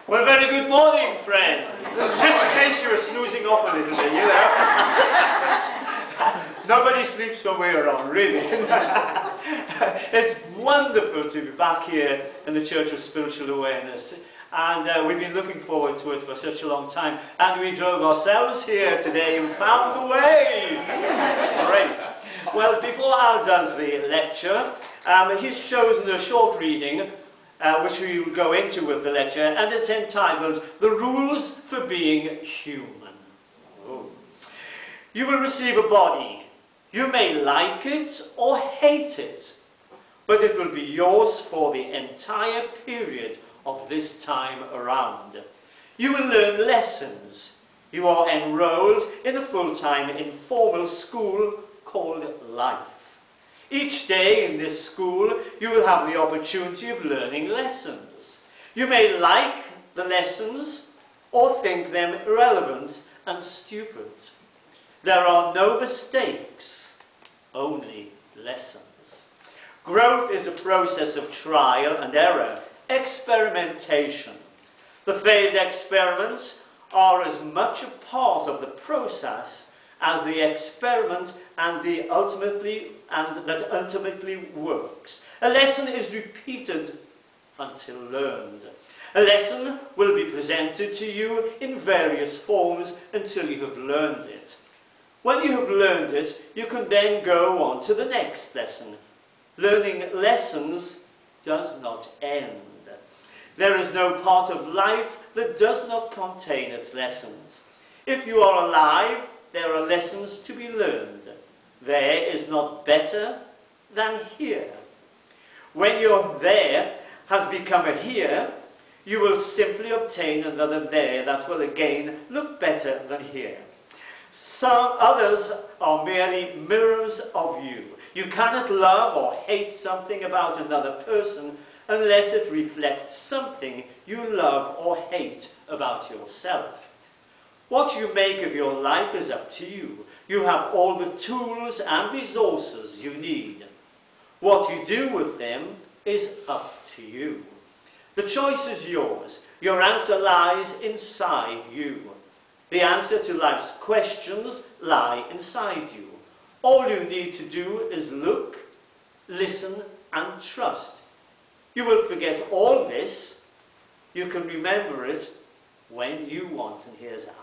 Well, very good morning, friends. Just in case you were snoozing off a little bit, you know. Nobody sleeps when we're on, really. It's wonderful to be back here in the Church of Spiritual Awareness. And we've been looking forward to it for such a long time. And we drove ourselves here today and found the way. Great. Well, before Al does the lecture, he's chosen a short reading which we will go into with the lecture, and it's entitled The Rules for Being Human. Oh. You will receive a body. You may like it or hate it, but it will be yours for the entire period of this time around. You will learn lessons. You are enrolled in a full-time informal school called life. Each day in this school, you will have the opportunity of learning lessons. You may like the lessons or think them irrelevant and stupid. There are no mistakes, only lessons. Growth is a process of trial and error, experimentation. The failed experiments are as much a part of the process as the experiment and that ultimately works. A lesson is repeated until learned. A lesson will be presented to you in various forms until you have learned it. When you have learned it, you can then go on to the next lesson. Learning lessons does not end. There is no part of life that does not contain its lessons. If you are alive, there are lessons to be learned. There is not better than here. When your there has become a here, you will simply obtain another there that will again look better than here. Some others are merely mirrors of you. You cannot love or hate something about another person unless it reflects something you love or hate about yourself. What you make of your life is up to you. You have all the tools and resources you need. What you do with them is up to you. The choice is yours. Your answer lies inside you. The answer to life's questions lie inside you. All you need to do is look, listen, and trust. You will forget all this. You can remember it when you want, and here's how.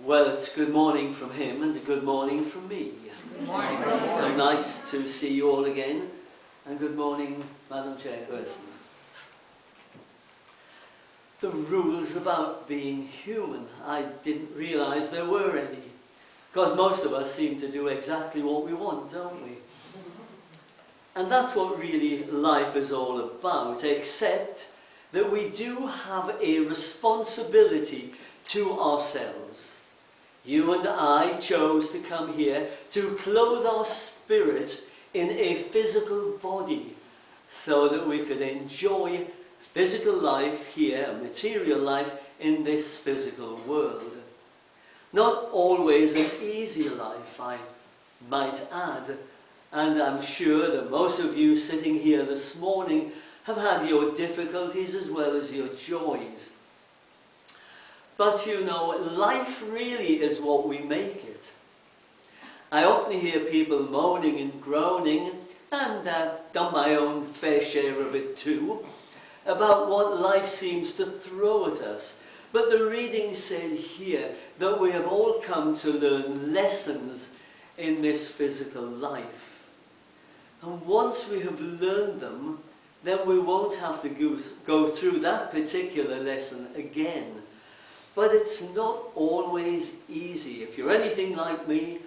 Well, it's good morning from him and a good morning from me. Good morning. So nice to see you all again. And good morning, Madam Chairperson. The rules about being human. I didn't realise there were any. Because most of us seem to do exactly what we want, don't we? And that's what really life is all about, except that we do have a responsibility to ourselves. You and I chose to come here to clothe our spirit in a physical body so that we could enjoy physical life here, material life in this physical world. Not always an easy life, I might add, and I'm sure that most of you sitting here this morning have had your difficulties as well as your joys. But you know, life really is what we make it. I often hear people moaning and groaning, and done my own fair share of it too, about what life seems to throw at us. But the reading said here that we have all come to learn lessons in this physical life. And once we have learned them, then we won't have to go through that particular lesson again. But it's not always easy. If you're anything like me,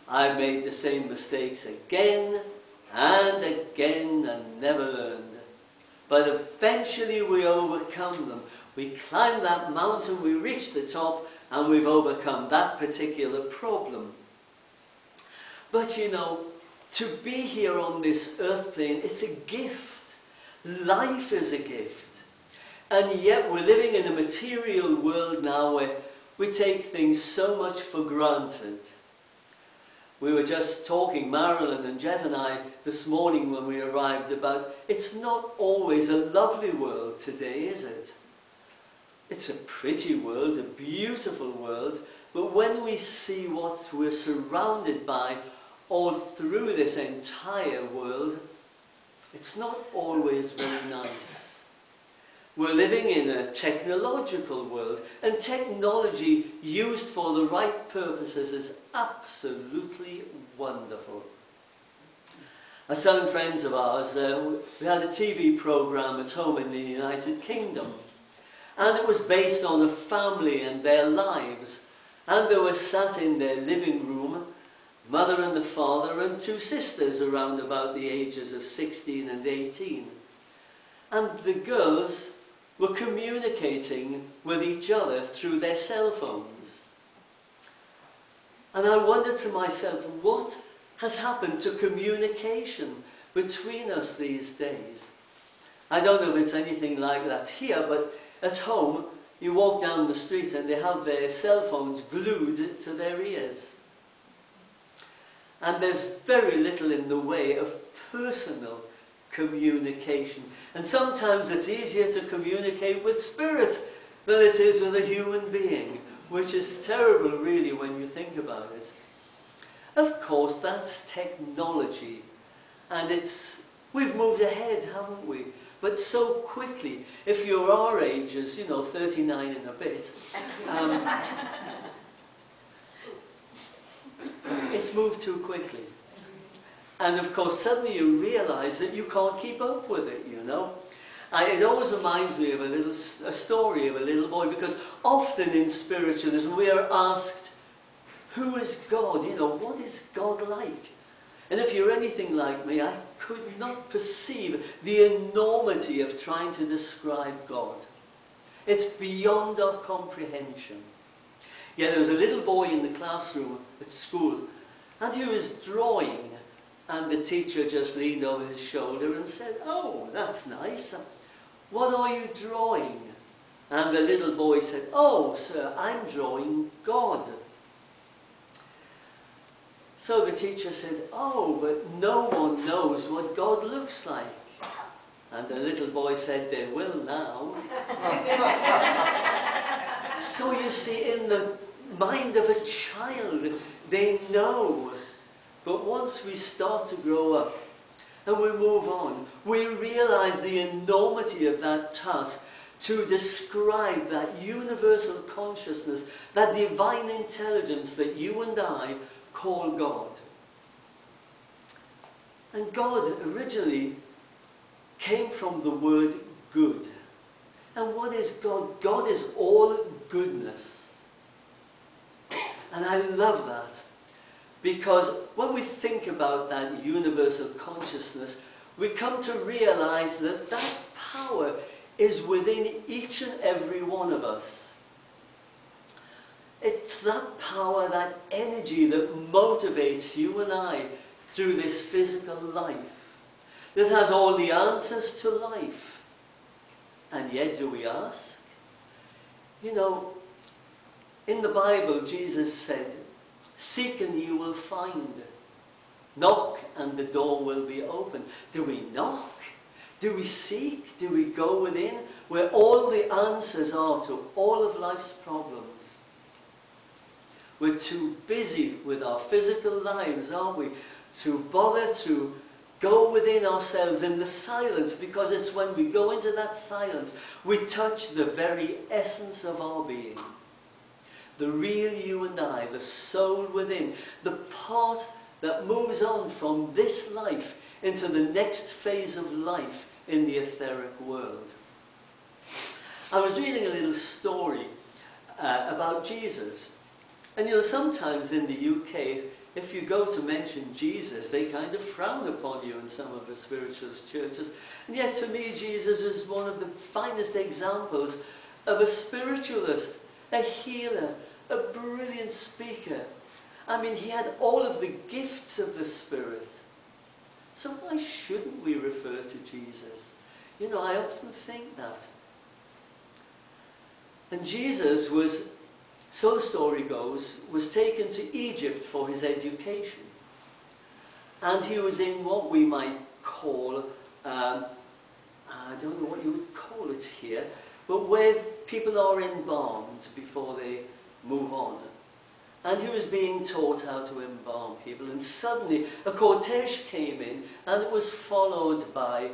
I've made the same mistakes again and again and never learned. But eventually we overcome them. We climb that mountain, we reach the top, and we've overcome that particular problem. But you know, to be here on this earth plane, it's a gift. Life is a gift. And yet we're living in a material world now where we take things so much for granted. We were just talking, Marilyn and Geoff and I, this morning when we arrived, about it's not always a lovely world today, is it? It's a pretty world, a beautiful world, but when we see what we're surrounded by all through this entire world, it's not always very nice. We're living in a technological world, and technology used for the right purposes is absolutely wonderful. Some friends of ours, we had a TV program at home in the United Kingdom, and it was based on a family and their lives, and they were sat in their living room, mother and the father and two sisters around about the ages of 16 and 18. And the girls were communicating with each other through their cell phones. And I wondered to myself, what has happened to communication between us these days? I don't know if it's anything like that here, but at home, you walk down the street and they have their cell phones glued to their ears. And there's very little in the way of personal communication. And sometimes it's easier to communicate with spirit than it is with a human being, which is terrible really when you think about it. Of course, that's technology, and we've moved ahead, haven't we? But so quickly. If you're our ages, 39 and a bit, it's moved too quickly. And of course, suddenly you realise that you can't keep up with it, It always reminds me of a story of a little boy, because often in spiritualism we are asked, who is God? What is God like? And if you're anything like me, I could not perceive the enormity of trying to describe God. It's beyond our comprehension. Yet there was a little boy in the classroom at school, and he was drawing. And the teacher just leaned over his shoulder and said, "Oh, that's nice. What are you drawing?" And the little boy said, "Oh, sir, I'm drawing God." So the teacher said, "Oh, but no one knows what God looks like." And the little boy said, "They will now." So you see, in the mind of a child, they know. But once we start to grow up and we move on, we realize the enormity of that task to describe that universal consciousness, that divine intelligence that you and I call God. And God originally came from the word good. And what is God? God is all goodness. And I love that. Because when we think about that universal consciousness, we come to realize that that power is within each and every one of us. It's that power, that energy that motivates you and I through this physical life, that has all the answers to life. And yet, do we ask? In the Bible, Jesus said, "Seek and you will find. Knock and the door will be open." Do we knock? Do we seek? Do we go within where all the answers are to all of life's problems? We're too busy with our physical lives, aren't we, to bother to go within ourselves in the silence, because it's when we go into that silence we touch the very essence of our being. The real you and I, the soul within, the part that moves on from this life into the next phase of life in the etheric world. I was reading a little story about Jesus. And sometimes in the UK, if you go to mention Jesus, they kind of frown upon you in some of the spiritualist churches. And yet to me, Jesus is one of the finest examples of a spiritualist, a healer, a brilliant speaker. I mean, he had all of the gifts of the Spirit. So why shouldn't we refer to Jesus? I often think that. And Jesus was so the story goes, was taken to Egypt for his education. And he was in what we might call, I don't know what you would call it here, but where people are embalmed before they move on. And he was being taught how to embalm people. And suddenly a cortege came in, and it was followed by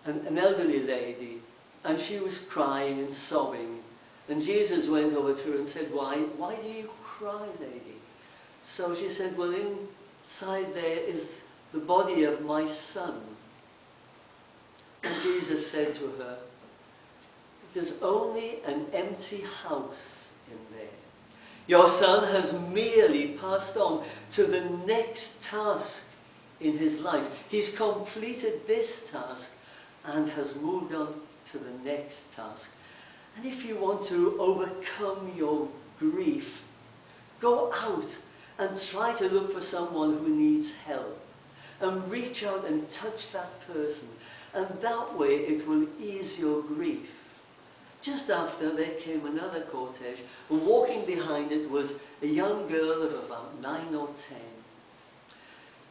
an elderly lady, and she was crying and sobbing. And Jesus went over to her and said, why do you cry, lady? So she said, well, inside there is the body of my son. And Jesus said to her, there's only an empty house in there. Your son has merely passed on to the next task in his life. He's completed this task and has moved on to the next task. And if you want to overcome your grief, go out and try to look for someone who needs help. And reach out and touch that person. And that way it will ease your grief. Just after there came another cortege, and walking behind it was a young girl of about 9 or 10.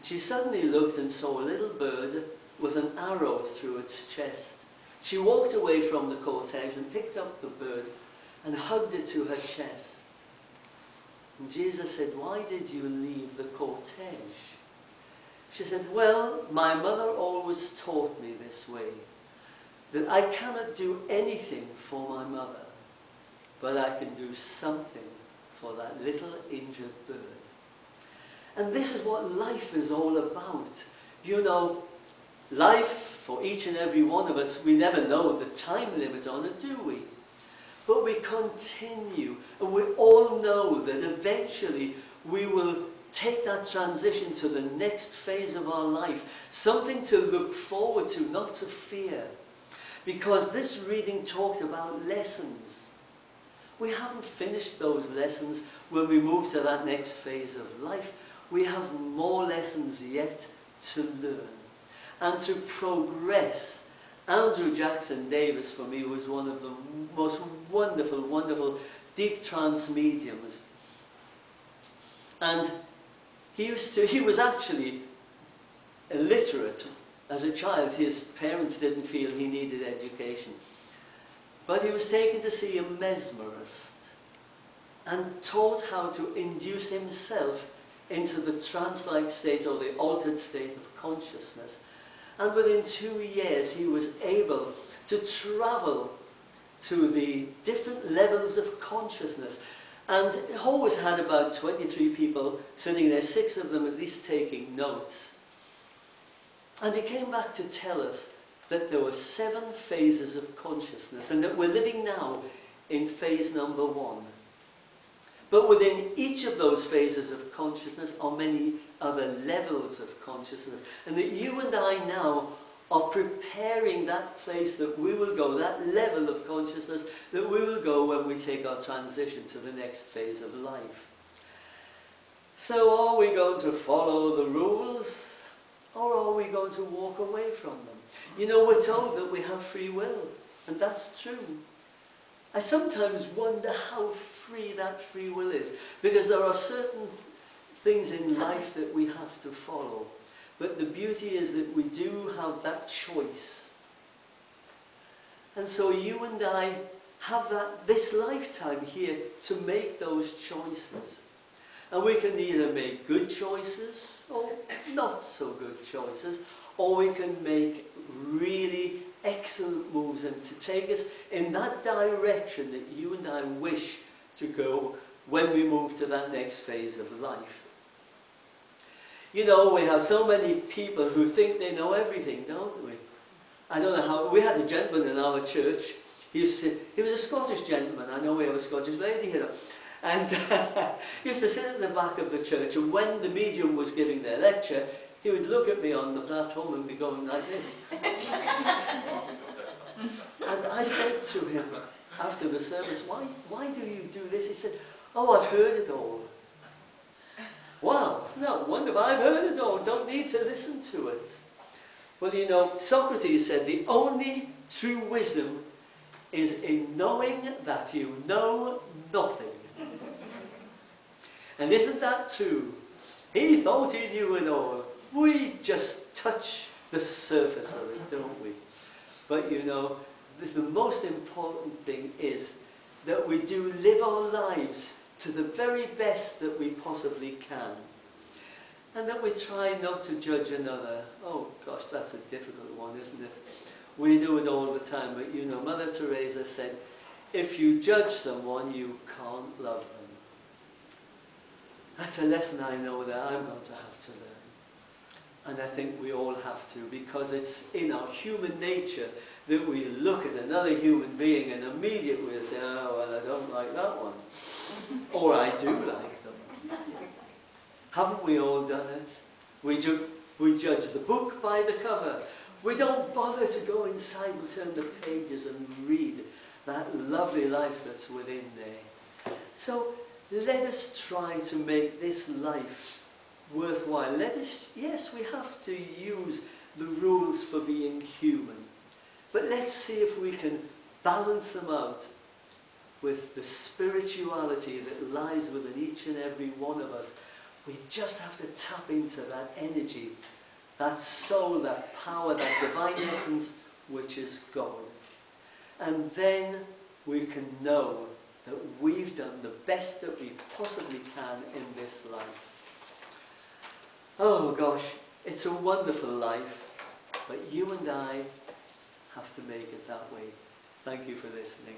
She suddenly looked and saw a little bird with an arrow through its chest. She walked away from the cortege and picked up the bird and hugged it to her chest. And Jesus said, why did you leave the cortege? She said, well, my mother always taught me this way, that I cannot do anything for my mother, but I can do something for that little injured bird. And this is what life is all about. You know, life, for each and every one of us, we never know the time limit on it, do we? But we continue, and we all know that eventually we will take that transition to the next phase of our life. Something to look forward to, not to fear. Because this reading talked about lessons. We haven't finished those lessons when we move to that next phase of life. We have more lessons yet to learn and to progress. Andrew Jackson Davis, for me, was one of the most wonderful, wonderful deep trance mediums. And he was actually illiterate. As a child, his parents didn't feel he needed education. But he was taken to see a mesmerist and taught how to induce himself into the trance-like state or the altered state of consciousness. And within 2 years, he was able to travel to the different levels of consciousness. And he always had about 23 people sitting there, 6 of them at least taking notes. And he came back to tell us that there were 7 phases of consciousness and that we're living now in phase number 1. But within each of those phases of consciousness are many other levels of consciousness. And that you and I now are preparing that place that we will go, that level of consciousness that we will go when we take our transition to the next phase of life. So are we going to follow the rules? Or are we going to walk away from them? You know, we're told that we have free will, and that's true. I sometimes wonder how free that free will is, because there are certain things in life that we have to follow. But the beauty is that we do have that choice. And so you and I have this lifetime here to make those choices. And we can either make good choices or not so good choices, or we can make really excellent moves and to take us in that direction that you and I wish to go when we move to that next phase of life. You know, we have so many people who think they know everything, don't we? I don't know how. We had a gentleman in our church. He was a Scottish gentleman. I know we have a Scottish lady here. And he used to sit at the back of the church, and when the medium was giving their lecture, he would look at me on the platform and be going like this. And I said to him after the service, why do you do this? He said, oh, I've heard it all. Wow, isn't that wonderful? I've heard it all, don't need to listen to it. Well, you know, Socrates said the only true wisdom is in knowing that you know nothing. And isn't that true? He thought he knew it all. We just touch the surface of it, don't we? But you know, the most important thing is that we do live our lives to the very best that we possibly can. And that we try not to judge another. Oh gosh, that's a difficult one, isn't it? We do it all the time, but you know, Mother Teresa said, if you judge someone, you can't love them. That's a lesson I know that I'm going to have to learn. And I think we all have to, because it's in our human nature that we look at another human being and immediately we say, oh, well, I don't like that one. Or I do like them. Haven't we all done it? We judge the book by the cover. We don't bother to go inside and turn the pages and read that lovely life that's within there. So let us try to make this life worthwhile. Yes, we have to use the rules for being human. But let's see if we can balance them out with the spirituality that lies within each and every one of us. We just have to tap into that energy, that soul, that power, that divine essence, which is God. And then we can know that we've done the best that we possibly can in this life. Oh gosh, it's a wonderful life, but you and I have to make it that way. Thank you for listening.